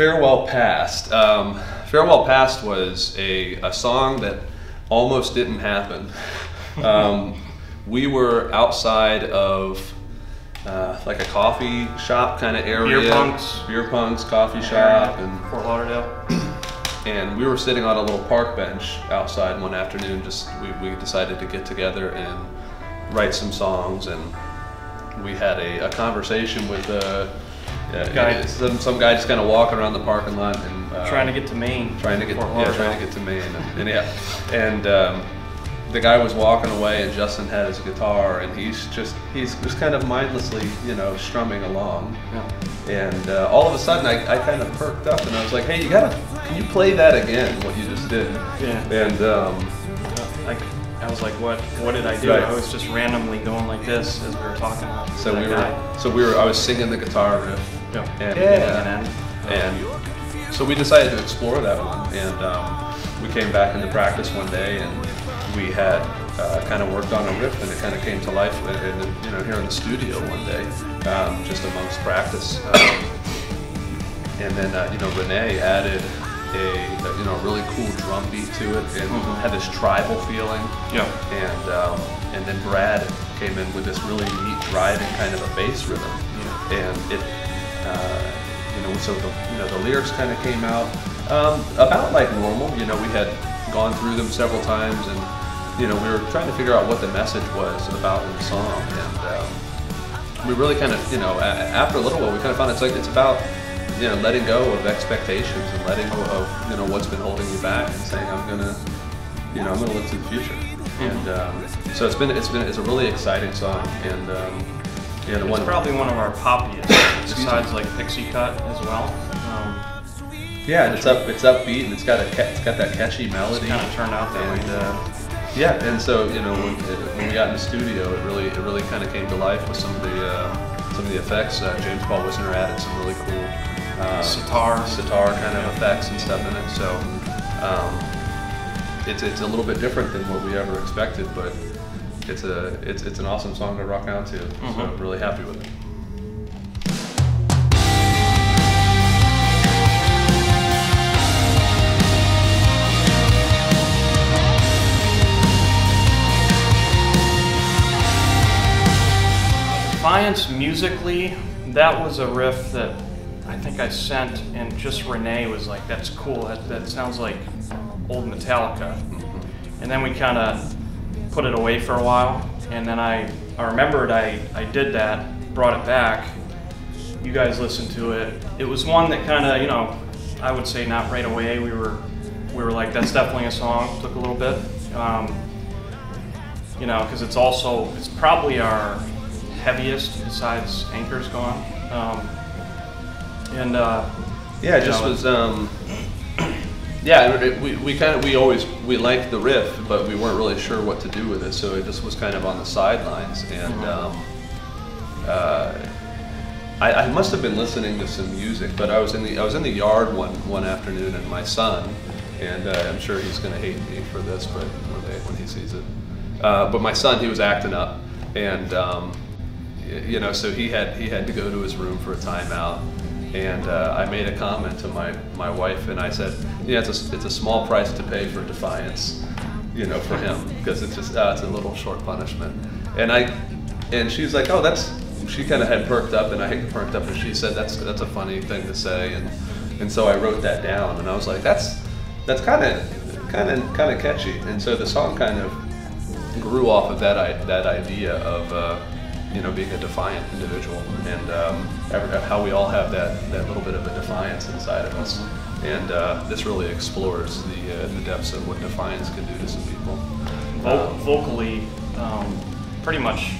Farewell Past. Farewell Past was a song that almost didn't happen. We were outside of like a coffee shop kind of area. Beer punks, coffee shop, and Fort Lauderdale. And we were sitting on a little park bench outside one afternoon. We decided to get together and write some songs, and we had a conversation with some guy just kind of walking around the parking lot and trying to get to Maine. Trying to get to Maine, and the guy was walking away, and Justin had his guitar, and he's just kind of mindlessly, strumming along. Yeah. And all of a sudden, I kind of perked up, and I was like, "Hey, can you play that again? What you just did?" Yeah. And I was like, "What did I do?" Right. I was just randomly going like this as we were talking about. I was singing the guitar riff. Yeah. And so we decided to explore that one, and we came back into practice one day, and we had kind of worked on a riff, and it kind of came to life here in the studio one day, just amongst practice. And then Renee added a really cool drum beat to it, and had this tribal feeling. Yeah. And then Brad came in with this really neat driving kind of a bass rhythm. Yeah. And it so the lyrics kind of came out about like normal. We had gone through them several times, and we were trying to figure out what the message was about in the song, and we really kind of after a little while we kind of found it's about letting go of expectations and letting go of what's been holding you back, and saying I'm gonna look to the future. And so it's a really exciting song, and it's probably one of our poppiest, besides like Pixie Cut as well. Yeah, and it's upbeat, and it's got that catchy melody. It's kind of turned out that way. Yeah, and so when we got in the studio, it really kind of came to life with some of the effects. James Paul Wisner added some really cool sitar kind of effects and stuff in it. So it's a little bit different than what we ever expected, but it's an awesome song to rock out to. So I'm really happy with it. Defiance musically, that was a riff that I think I sent, and just Renee was like, "That's cool. That sounds like old Metallica." And then we kind of put it away for a while, and then I remembered I did that, brought it back. You guys listened to it. It was one that kind of, I would say not right away. We were like, that's definitely a song. Took a little bit, because it's probably our heaviest besides Anchor's Gone. We liked the riff, but we weren't really sure what to do with it, so it just was kind of on the sidelines. And I must have been listening to some music, but I was in the yard one afternoon, and my son, and I'm sure he's going to hate me for this, but when he sees it, but my son, he was acting up, and so he had to go to his room for a timeout. And I made a comment to my wife, and I said, it's a small price to pay for defiance, for him, because it's just it's a little short punishment. And she's like, oh, she kind of had perked up, and I had perked up, and she said that's a funny thing to say, and so I wrote that down, and I was like, that's kind of catchy, and so the song kind of grew off of that idea of being a defiant individual, and how we all have that little bit of a defiance inside of us. And this really explores the depths of what defiance can do to some people. Vocally, pretty much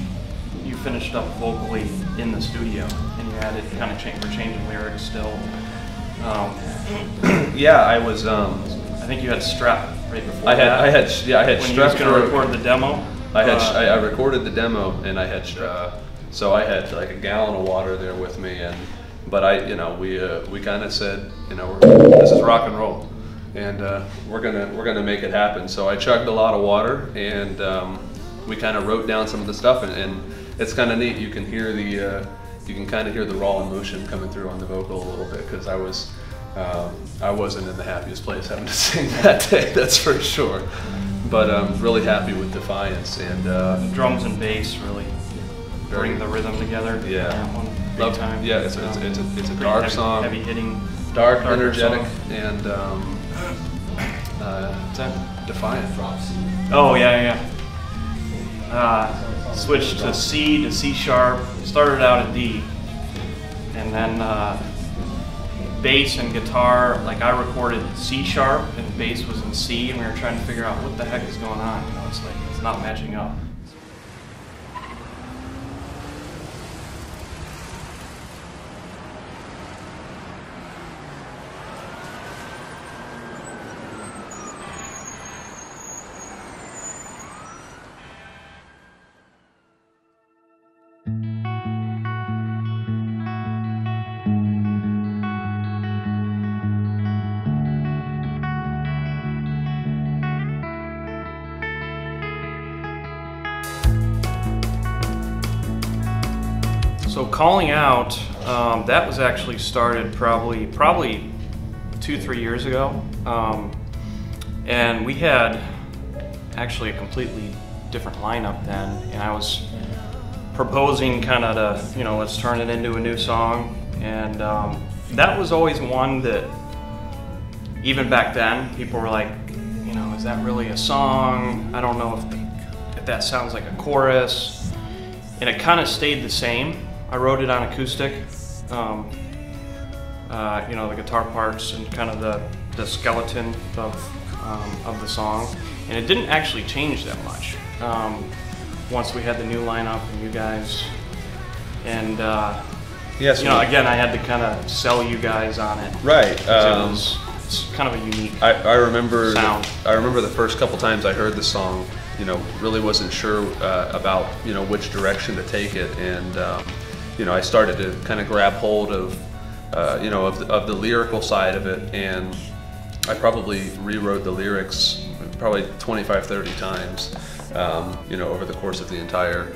you finished up vocally in the studio, and you added kind of changing lyrics still. Yeah, I was. I think you had Strep right before I had when Strep. When you was going to record the demo. I recorded the demo, and I had so I had like a gallon of water there with me, but we kind of said, this is rock and roll, and we're gonna make it happen. So I chugged a lot of water, and we kind of wrote down some of the stuff, and it's kind of neat. You can kind of hear the raw emotion coming through on the vocal a little bit, because I was I wasn't in the happiest place having to sing that day, that's for sure. But I'm really happy with Defiance, and drums and bass really bring the rhythm together. Yeah, that one, big time. Yeah, it's a dark song, heavy hitting, dark, energetic, song. and Defiant. Oh yeah. Switched to C sharp. Started out at D, and then bass and guitar. Like I recorded C sharp, and bass was in C, and we were trying to figure out what the heck is going on. You know, it's like it's not matching up. So calling out, that was actually started probably 2-3 years ago, and we had actually a completely different lineup then, and I was proposing kind of to, you know, let's turn it into a new song, and that was always one that even back then people were like, you know, is that really a song? I don't know if that sounds like a chorus, and it kind of stayed the same. I wrote it on acoustic, you know, the guitar parts and kind of the skeleton of the song, and it didn't actually change that much once we had the new lineup and you guys, and yes, you know, again, I had to kind of sell you guys on it. Right. It's kind of a unique I remember sound. I remember the first couple times I heard the song, you know, really wasn't sure about, you know, which direction to take it, and you know, I started to kind of grab hold of, you know, of the lyrical side of it, and I probably rewrote the lyrics probably 25-30 times, you know, over the course of the entire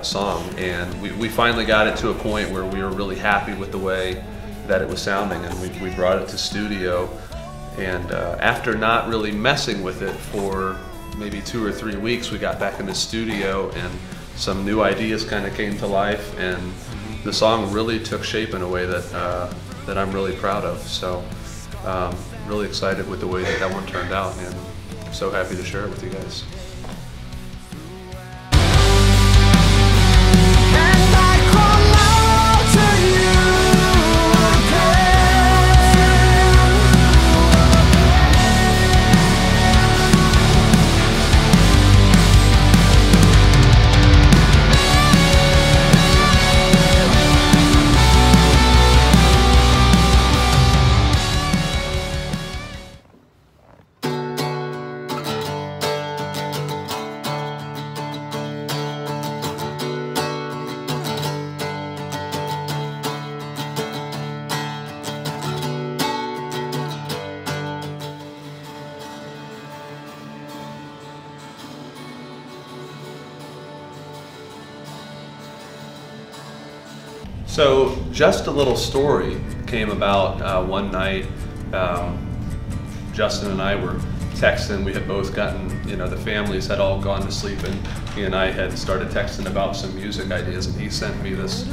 song, and we finally got it to a point where we were really happy with the way that it was sounding, and we brought it to studio, and after not really messing with it for maybe 2 or 3 weeks, we got back in the studio, and some new ideas kind of came to life, and the song really took shape in a way that that I'm really proud of. So really excited with the way that one turned out, and so happy to share it with you guys. So Just a Little Story came about one night. Justin and I were texting. We had both gotten, you know, the families had all gone to sleep, and he and I had started texting about some music ideas, and he sent me this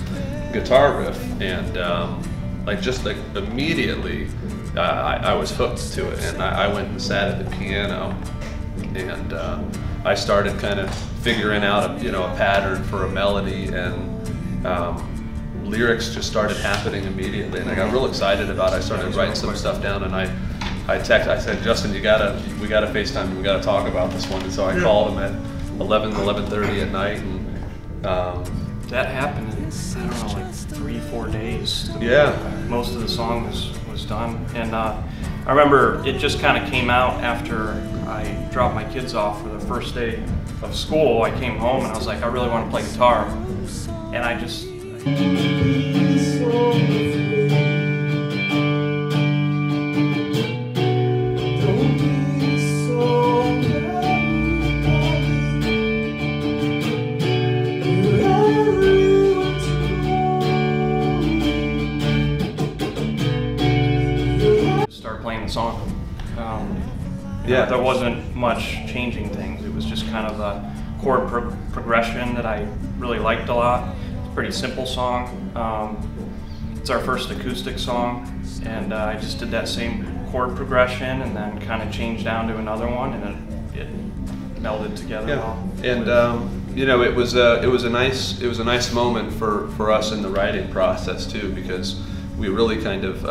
guitar riff, and just immediately I was hooked to it, and I went and sat at the piano, and I started kind of figuring out a pattern for a melody, and lyrics just started happening immediately, and I got real excited about it. I started writing some stuff down, and I said, Justin, we gotta FaceTime, we gotta talk about this one. And so I called him at 11:30 at night, and that happened in, I don't know, like 3-4 days. Yeah. Most of the song was done, and I remember it just kind of came out after I dropped my kids off for the first day of school. I came home and I was like, I really want to play guitar, and I just. Yeah. There wasn't much changing things. It was just kind of a chord progression that I really liked a lot. It's a pretty simple song. It's our first acoustic song, and I just did that same chord progression and then kind of changed down to another one, and it melded together well. And you know, it was a nice moment for us in the writing process too, because we really kind of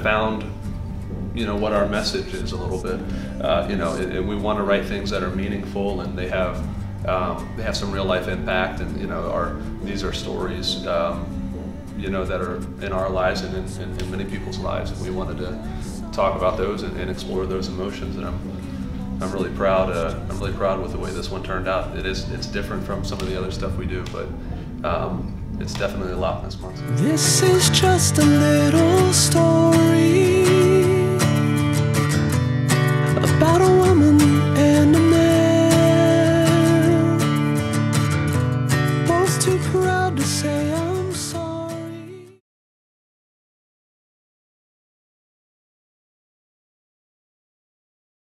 found, you know, what our message is a little bit. You know, and we want to write things that are meaningful, and they have some real life impact, and you know, these are stories, you know, that are in our lives and in many people's lives, and we wanted to talk about those and explore those emotions. And I'm really proud. I'm really proud with the way this one turned out. It's different from some of the other stuff we do, but it's definitely a Lochness monster. This is just a little story about a woman and a man, both too proud to say